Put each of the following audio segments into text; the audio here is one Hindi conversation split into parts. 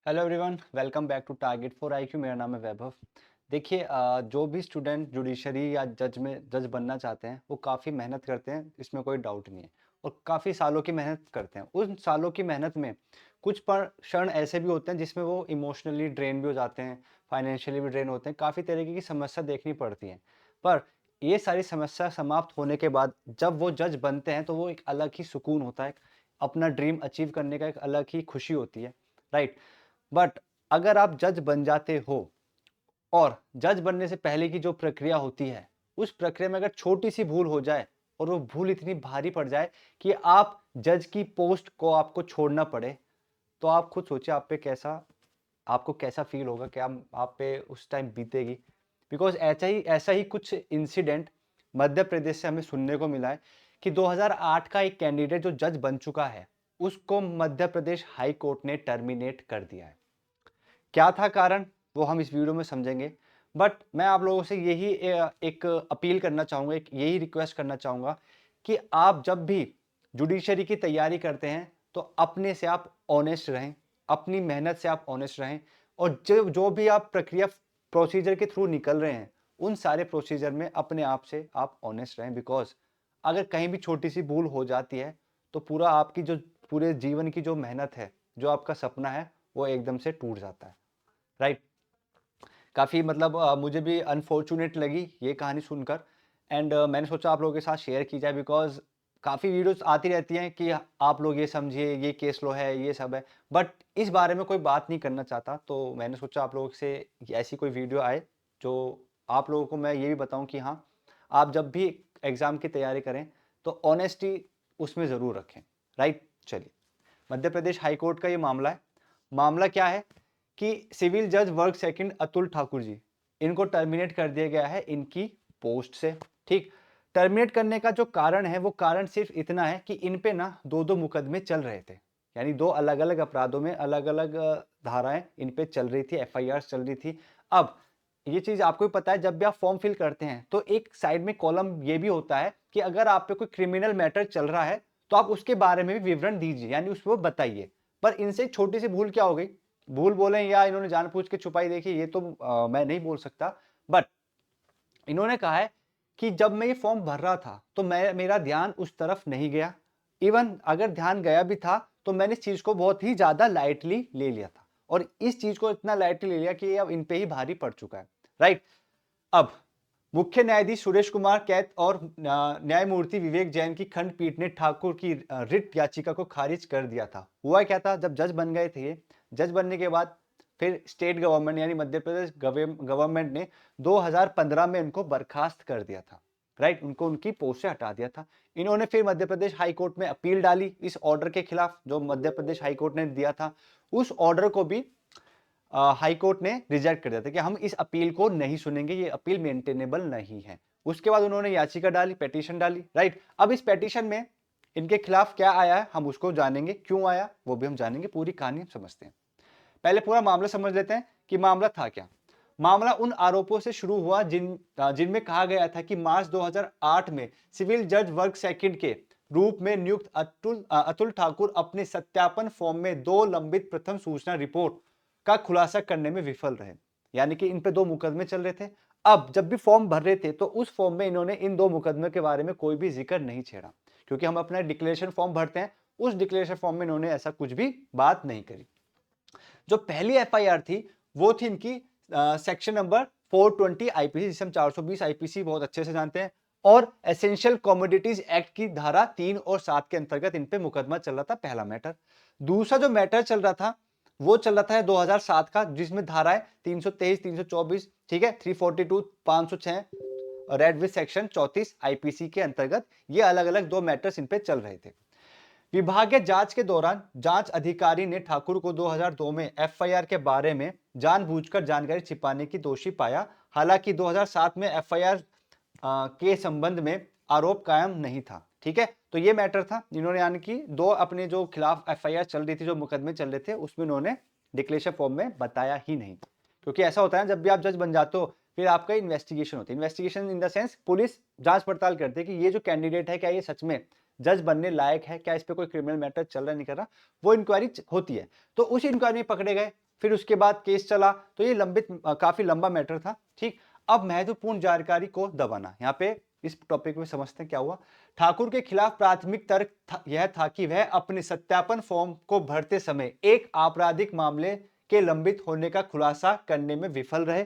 Hello everyone, welcome back to target for IQ. मेरा नाम है वैभव। देखिए, जो भी स्टूडेंट जुडिशरी या जज बनना चाहते हैं वो काफ़ी मेहनत करते हैं, इसमें कोई डाउट नहीं है। और काफ़ी सालों की मेहनत करते हैं। उन सालों की मेहनत में कुछ क्षण ऐसे भी होते हैं जिसमें वो इमोशनली ड्रेन भी हो जाते हैं, फाइनेंशियली भी ड्रेन होते हैं, काफ़ी तरीके की समस्या देखनी पड़ती है। पर ये सारी समस्या समाप्त होने के बाद जब वो जज बनते हैं तो वो एक अलग ही सुकून होता है, अपना ड्रीम अचीव करने का एक अलग ही खुशी होती है, राइट। बट अगर आप जज बन जाते हो और जज बनने से पहले की जो प्रक्रिया होती है, उस प्रक्रिया में अगर छोटी सी भूल हो जाए और वो भूल इतनी भारी पड़ जाए कि आप जज की पोस्ट को आपको छोड़ना पड़े, तो आप खुद सोचिए आपको कैसा फील होगा, क्या आप पे उस टाइम बीतेगी। बिकॉज ऐसा ही कुछ इंसिडेंट मध्य प्रदेश से हमें सुनने को मिला है कि 2008 का एक कैंडिडेट जो जज बन चुका है, उसको मध्य प्रदेश हाई कोर्ट ने टर्मिनेट कर दिया है। क्या था कारण, वो हम इस वीडियो में समझेंगे। बट मैं आप लोगों से यही एक अपील करना चाहूँगा, एक यही रिक्वेस्ट करना चाहूँगा कि आप जब भी जुडिशरी की तैयारी करते हैं तो अपने से आप ऑनेस्ट रहें, अपनी मेहनत से आप ऑनेस्ट रहें। और जो जो भी आप प्रक्रिया प्रोसीजर के थ्रू निकल रहे हैं, उन सारे प्रोसीजर में अपने आप से आप ऑनेस्ट रहें। बिकॉज अगर कहीं भी छोटी सी भूल हो जाती है तो पूरा आपकी जो पूरे जीवन की जो मेहनत है, जो आपका सपना है, वो एकदम से टूट जाता है, राइट। काफ़ी मतलब मुझे भी अनफॉर्चुनेट लगी ये कहानी सुनकर। एंड मैंने सोचा आप लोगों के साथ शेयर की जाए। बिकॉज काफ़ी वीडियोस आती रहती हैं कि आप लोग ये समझिए, ये केस लो है, ये सब है। बट इस बारे में कोई बात नहीं करना चाहता, तो मैंने सोचा आप लोगों से ऐसी कोई वीडियो आए जो आप लोगों को मैं ये भी बताऊं कि हाँ, आप जब भी एग्ज़ाम की तैयारी करें तो ऑनेस्टी उसमें ज़रूर रखें, राइट। चलिए, मध्य प्रदेश हाई कोर्ट का ये मामला है। मामला क्या है कि सिविल जज वर्ग सेकंड अतुल ठाकुर जी, इनको टर्मिनेट कर दिया गया है इनकी पोस्ट से। ठीक, टर्मिनेट करने का जो कारण है वो कारण सिर्फ इतना है कि इन पे ना दो दो मुकदमे चल रहे थे। यानी दो अलग अलग अपराधों में अलग अलग धाराएं इन पे चल रही थी, एफआईआर चल रही थी। अब ये चीज आपको भी पता है, जब भी आप फॉर्म फिल करते हैं तो एक साइड में कॉलम ये भी होता है कि अगर आप पे कोई क्रिमिनल मैटर चल रहा है तो आप उसके बारे में भी विवरण दीजिए, यानी उसको बताइए। पर इनसे एक छोटी सी भूल क्या हो गई, भूल बोलें या इन्होंने जानबूझ के छुपाई देखी, ये तो मैं नहीं बोल सकता। बट इन्होंने कहा है कि जब मैं ये फॉर्म भर रहा था तो मेरा ध्यान उस तरफ नहीं गया। इवन अगर ध्यान गया भी था तो मैंने इस चीज को बहुत ही ज्यादा लाइटली ले लिया था, और इस चीज को इतना लाइटली ले लिया कि ये अब इन पे ही भारी पड़ चुका है, राइट। अब मुख्य न्यायाधीश सुरेश कुमार कैत और न्यायमूर्ति विवेक जैन की खंडपीठ ने ठाकुर की रिट याचिका को खारिज कर दिया था। हुआ क्या था, जब जज बन गए थे ये, जज बनने के बाद फिर स्टेट गवर्नमेंट यानी मध्य प्रदेश गवर्नमेंट ने 2015 में इनको बर्खास्त कर दिया था, राइट। उनको उनकी पोस्ट से हटा दिया था। इन्होंने फिर मध्य प्रदेश हाई कोर्ट में अपील डाली इस ऑर्डर के खिलाफ जो मध्य प्रदेश हाई कोर्ट ने दिया था। उस ऑर्डर को भी हाई कोर्ट ने रिजेक्ट कर दिया था कि हम इस अपील को नहीं सुनेंगे, ये अपील मेंटेनेबल नहीं है। उसके बाद उन्होंने याचिका डाली, पेटिशन डाली, राइट। अब इस पेटिशन में इनके खिलाफ क्या आया है हम उसको जानेंगे, क्यों आया वो भी हम जानेंगे, पूरी कहानी हम समझते हैं। पहले पूरा मामला समझ लेते हैं कि मामला था क्या। मामला उन आरोपों से शुरू हुआ जिनमें कहा गया था कि मार्च 2008 में सिविल जज वर्ग सेकंड के रूप में नियुक्त अतुल ठाकुर अपने सत्यापन फॉर्म में दो लंबित प्रथम सूचना रिपोर्ट का खुलासा करने में विफल रहे। यानी कि इन पे दो मुकदमे चल रहे थे। अब जब भी फॉर्म भर रहे थे तो उस फॉर्म में इन्होंने इन दो मुकदमे के बारे में कोई भी जिक्र नहीं छेड़ा, क्योंकि हम अपना डिक्लेरेशन फॉर्म भरते हैं, उस डिक्लेरेशन फॉर्म में इन्होंने ऐसा कुछ भी बात नहीं करी। जो पहली एफआईआर थी वो थी इनकी सेक्शन नंबर 420 आईपीसी, जिसे हम 420 आईपीसी बहुत अच्छे से जानते हैं, और एसेंशियल कमोडिटीज एक्ट की धारा 3 और 7 के अंतर्गत इन पे मुकदमा चल रहा था, पहला मैटर। दूसरा जो मैटर चल रहा था वो चल रहा था 2007 का, जिसमें धाराएं 323 324, ठीक है, 342 506 रेड विथ सेक्शन 34 आईपीसी के अंतर्गत ये अलग अलग दो मैटर्स इन पे चल रहे थे। विभागीय जांच के दौरान जांच अधिकारी ने ठाकुर को 2002 में एफआईआर के बारे में जानबूझकर जानकारी छिपाने की दोषी पाया। हालांकि 2007 में एफआईआर के संबंध में आरोप कायम नहीं था। ठीक है, तो ये मैटर था। इन्होंने यानी कि दो अपने जो खिलाफ एफआईआर चल रही थी, जो मुकदमे चल रहे थे, उसमें इन्होंने डिक्लेरेशन फॉर्म में बताया ही नहीं। क्योंकि ऐसा होता है ना, जब भी आप जज बन जाते हो फिर आपका इन्वेस्टिगेशन होती है। Investigation in the sense police जांच पड़ताल करती है कि ये जो कैंडिडेट है क्या ये सच में जज बनने लायक है, क्या इस पे कोई क्रिमिनल मैटर चल रहा नहीं कर रहा, वो इंक्वायरी होती है। तो उस इंक्वायरी में पकड़े गए, फिर उसके बाद केस चला, तो ये काफी लंबा मैटर था। ठीक, अब महत्वपूर्ण जानकारी को दबाना। यहाँ पे इस टॉपिक में समझते हैं क्या हुआ। ठाकुर के खिलाफ प्राथमिक तर्क यह था कि वह अपने सत्यापन फॉर्म को भरते समय एक आपराधिक मामले के लंबित होने का खुलासा करने में विफल रहे।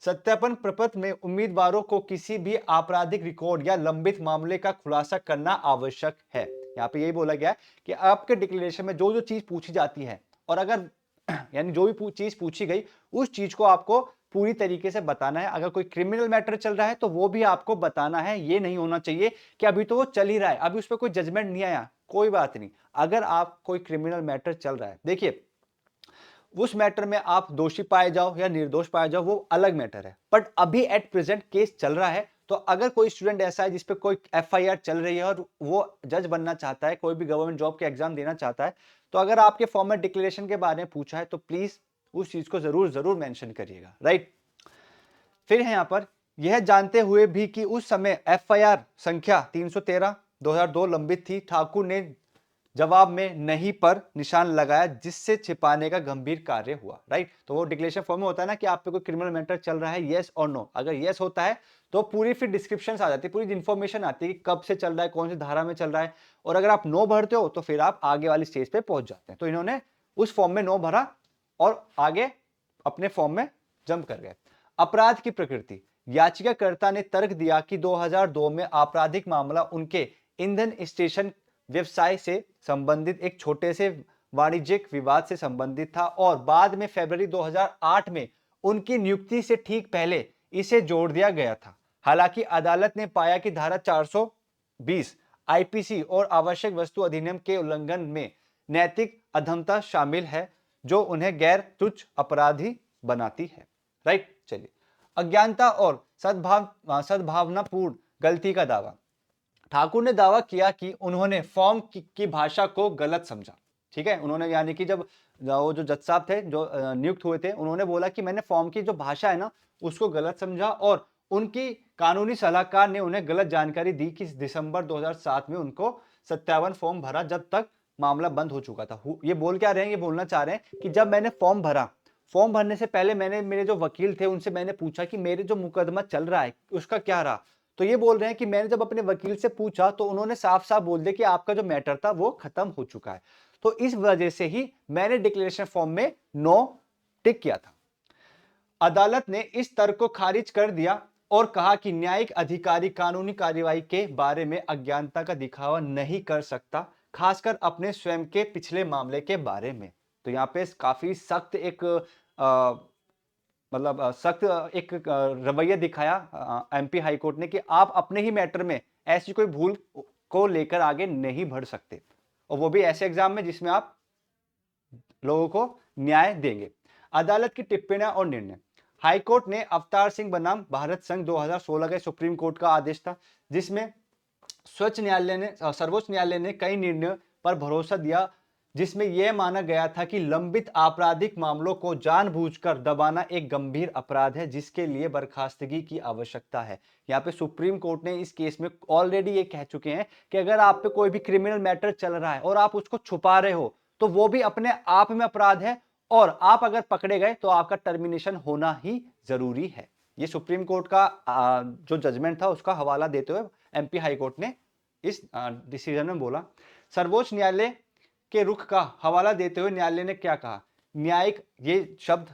सत्यापन प्रपत्र में उम्मीदवारों को किसी भी आपराधिक रिकॉर्ड या लंबित मामले का खुलासा करना आवश्यक है। यहाँ पे यही बोला गया है कि आपके डिक्लेरेशन में जो जो चीज पूछी जाती है, और अगर यानी जो भी चीज पूछी गई उस चीज को आपको पूरी तरीके से बताना है। अगर कोई क्रिमिनल मैटर चल रहा है तो वो भी आपको बताना है। ये नहीं होना चाहिए कि अभी तो वो चल ही रहा है, अभी उस पर कोई जजमेंट नहीं आया, कोई बात नहीं। अगर आप कोई क्रिमिनल मैटर चल रहा है, देखिए उस मैटर में आप दोषी पाए जाओ या निर्दोष पाए जाओ वो अलग मैटर है, बट अभी एट प्रेजेंट केस चल रहा है। तो अगर कोई स्टूडेंट ऐसा है जिसपे कोई एफआईआर चल रही है और वो जज बनना चाहता है, कोई भी गवर्नमेंट जॉब के एग्जाम देना चाहता है, तो अगर आपके फॉर्म में डिक्लेरेशन के बारे में पूछा है तो प्लीज उस चीज को जरूर जरूर मेंशन करिएगा, राइट। फिर है यहां पर, यह जानते हुए भी कि उस समय एफआईआर संख्या 313 2002 लंबित थी, ठाकुर ने जवाब में नहीं पर निशान लगाया, जिससे छिपाने का गंभीर कार्य हुआ, राइट। तो वो डिक्लेरेशन फॉर्म में होता है ना कि आप पे कोई क्रिमिनल मैटर चल रहा है, यस और नो। अगर यस होता है तो पूरी फिर डिस्क्रिप्शन आ जाती है, पूरी इंफॉर्मेशन आती है कि कब से चल रहा है, कौन सी धारा में चल रहा है। और अगर आप नो भरते हो तो फिर आप आगे वाली स्टेज पे पहुंच जाते हैं। तो इन्होंने उस फॉर्म में नो भरा और आगे अपने फॉर्म में जंप कर गए। अपराध की प्रकृति, याचिकाकर्ता ने तर्क दिया कि 2002 में आपराधिक मामला उनके ईंधन स्टेशन व्यवसाय से संबंधित एक छोटे से वाणिज्यिक विवाद से संबंधित था, और बाद में फरवरी 2008 में उनकी नियुक्ति से ठीक पहले इसे जोड़ दिया गया था। हालांकि अदालत ने पाया कि धारा 420 आईपीसी और आवश्यक वस्तु अधिनियम के उल्लंघन में नैतिक अधमता शामिल है, जो उन्हें गैर तुच्छ अपराधी बनाती है, राइट। चलिए, अज्ञानता और सद्भावनापूर्ण गलती का दावा। ठाकुर ने दावा किया कि उन्होंने फॉर्म की भाषा को गलत समझा। ठीक है, उन्होंने यानी कि जब वो जो जज साहब थे जो नियुक्त हुए थे, उन्होंने बोला कि मैंने फॉर्म की जो भाषा है ना उसको गलत समझा, और उनकी कानूनी सलाहकार ने उन्हें गलत जानकारी दी कि दिसंबर 2007 में उनको 57 फॉर्म भरा, जब तक मामला बंद हो चुका था। ये बोल क्या रहे हैं, ये बोलना चाह रहे हैं कि जब मैंने फॉर्म भरा, फॉर्म भरने से पहले मैंने मेरे जो वकील थे उनसे मैंने पूछा कि मेरे जो मुकदमा चल रहा है उसका क्या रहा। तो ये बोल रहे हैं कि मैंने जब अपने वकील से पूछा तो उन्होंने साफ साफ बोल दिया कि आपका जो मैटर था वो खत्म हो चुका है। तो इस वजह से ही मैंने डिक्लेरेशन फॉर्म में नो टिक किया था। अदालत ने इस तर्क को खारिज कर दिया और कहा कि न्यायिक अधिकारी कानूनी कार्यवाही के बारे में अज्ञानता का दिखावा नहीं कर सकता, खासकर अपने स्वयं के पिछले मामले के बारे में। तो यहाँ पे काफी सख्त एक सख्त एक रवैया दिखाया एमपी हाईकोर्ट ने कि आप अपने ही मैटर में ऐसी कोई भूल को लेकर आगे नहीं बढ़ सकते, और वो भी ऐसे एग्जाम में जिसमें आप लोगों को न्याय देंगे। अदालत की टिप्पणियां और निर्णय। हाईकोर्ट ने अवतार सिंह बनाम भारत संघ 2016 के सुप्रीम कोर्ट का आदेश था, जिसमें सर्वोच्च न्यायालय ने कई निर्णयों पर भरोसा दिया, जिसमें यह माना गया था कि लंबित आपराधिक मामलों को जानबूझकर दबाना एक गंभीर अपराध है, जिसके लिए बर्खास्तगी की आवश्यकता है। यहाँ पे सुप्रीम कोर्ट ने इस केस में ऑलरेडी ये कह चुके हैं कि अगर आप पे कोई भी क्रिमिनल मैटर चल रहा है और आप उसको छुपा रहे हो तो वो भी अपने आप में अपराध है, और आप अगर पकड़े गए तो आपका टर्मिनेशन होना ही जरूरी है। ये सुप्रीम कोर्ट का जो जजमेंट था उसका हवाला देते हुए एमपी हाईकोर्ट ने इस डिसीजन में बोला। सर्वोच्च न्यायालय के रुख का हवाला देते हुए न्यायालय ने क्या कहा। न्यायिक, ये शब्द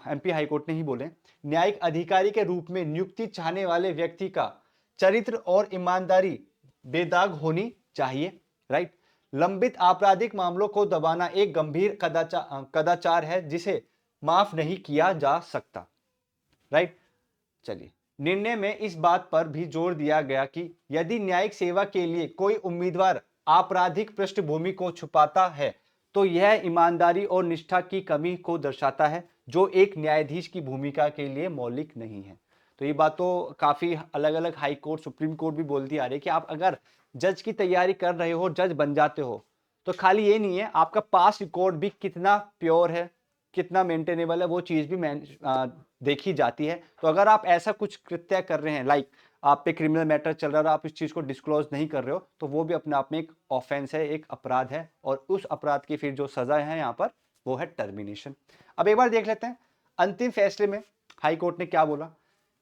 एमपी हाईकोर्ट ने ही बोले, न्यायिक अधिकारी के रूप में नियुक्ति चाहने वाले व्यक्ति का चरित्र और ईमानदारी बेदाग होनी चाहिए, राइट। लंबित आपराधिक मामलों को दबाना एक गंभीर कदाचार है जिसे माफ नहीं किया जा सकता, राइट। चलिए, निर्णय में इस बात पर भी जोर दिया गया कि यदि न्यायिक सेवा के लिए कोई उम्मीदवार आपराधिक पृष्ठभूमि को छुपाता है तो यह ईमानदारी और निष्ठा की कमी को दर्शाता है, जो एक न्यायाधीश की भूमिका के लिए मौलिक नहीं है। तो ये बात तो काफी अलग अलग हाई कोर्ट, सुप्रीम कोर्ट भी बोलती आ रही है कि आप अगर जज की तैयारी कर रहे हो, जज बन जाते हो, तो खाली ये नहीं है, आपका पास्ट रिकॉर्ड भी कितना प्योर है, कितना मेंटेनेबल है, वो चीज भी देखी जाती है। तो अगर आप ऐसा कुछ कृत्य कर रहे हैं, लाइक आप पे क्रिमिनल मैटर चल रहा है और आप इस चीज को डिस्क्लोज नहीं कर रहे हो, तो वो भी अपने आप में एक ऑफेंस है, एक अपराध है, और उस अपराध की फिर जो सजा है यहाँ पर वो है टर्मिनेशन। अब एक बार देख लेते हैं अंतिम फैसले में हाई कोर्ट ने क्या बोला।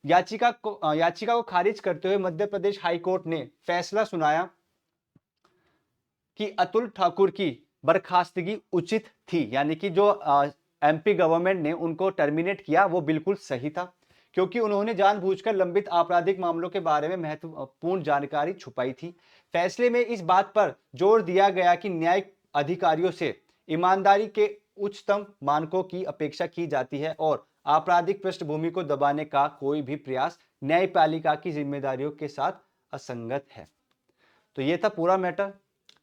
याचिका को खारिज करते हुए मध्य प्रदेश हाई कोर्ट ने फैसला सुनाया कि अतुल ठाकुर की बर्खास्तगी उचित थी, यानी कि जो एमपी गवर्नमेंट ने उनको टर्मिनेट किया वो बिल्कुल सही था, क्योंकि उन्होंने जानबूझकर लंबित आपराधिक मामलों के बारे में महत्वपूर्ण जानकारी छुपाई थी। फैसले में इस बात पर जोर दिया गया कि न्यायिक अधिकारियों से ईमानदारी के उच्चतम मानकों की अपेक्षा की जाती है और आपराधिक पृष्ठभूमि को दबाने का कोई भी प्रयास न्यायपालिका की जिम्मेदारियों के साथ असंगत है। तो ये था पूरा मैटर।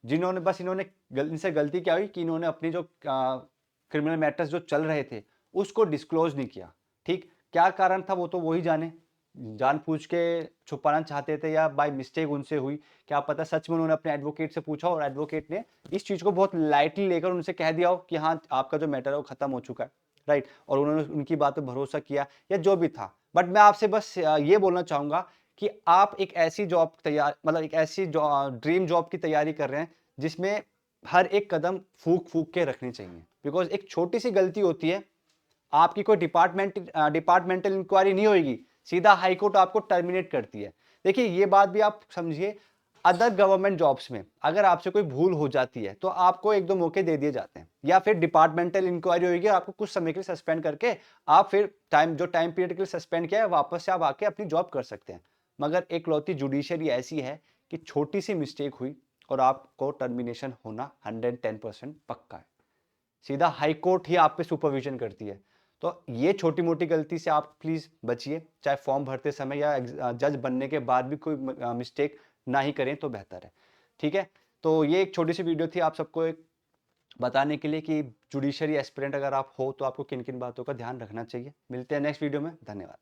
जिन्होंने बस इन्होंने इनसे गलती क्या हुई कि इन्होंने अपनी जो क्रिमिनल मैटर्स जो चल रहे थे उसको डिस्क्लोज नहीं किया। ठीक, क्या कारण था वो तो वही जाने, जानबूझ के छुपाना चाहते थे या बाय मिस्टेक उनसे हुई, क्या पता सच में उन्होंने अपने एडवोकेट से पूछा और एडवोकेट ने इस चीज को बहुत लाइटली लेकर उनसे कह दिया हो कि हाँ आपका जो मैटर है वो खत्म हो चुका है, राइट, और उन्होंने उनकी बात पर भरोसा किया या जो भी था। बट मैं आपसे बस ये बोलना चाहूंगा कि आप एक ऐसी जॉब तैयार मतलब एक ऐसी ड्रीम जॉब की तैयारी कर रहे हैं जिसमें हर एक कदम फूक फूक के रखनी चाहिए, बिकॉज एक छोटी सी गलती होती है, आपकी कोई डिपार्टमेंटल इंक्वायरी नहीं होगी, सीधा हाईकोर्ट आपको टर्मिनेट करती है। देखिए ये बात भी आप समझिए, अदर गवर्नमेंट जॉब्स में अगर आपसे कोई भूल हो जाती है तो आपको एक दो मौके दे दिए जाते हैं, या फिर डिपार्टमेंटल इंक्वायरी होगी और आपको कुछ समय के लिए सस्पेंड करके आप फिर टाइम पीरियड के लिए सस्पेंड किया है वापस से आप आके अपनी जॉब कर सकते हैं। मगर एक लौती जुडिशरी ऐसी है कि छोटी सी मिस्टेक हुई और आपको टर्मिनेशन होना 110% पक्का है, सीधा हाई कोर्ट ही आप पे सुपरविजन करती है। तो ये छोटी मोटी गलती से आप प्लीज बचिए, चाहे फॉर्म भरते समय या जज बनने के बाद भी कोई मिस्टेक ना ही करें तो बेहतर है। ठीक है, तो ये एक छोटी सी वीडियो थी आप सबको एक बताने के लिए कि जुडिशरी एस्पिरेंट अगर आप हो तो आपको किन किन बातों का ध्यान रखना चाहिए। मिलते हैं नेक्स्ट वीडियो में, धन्यवाद।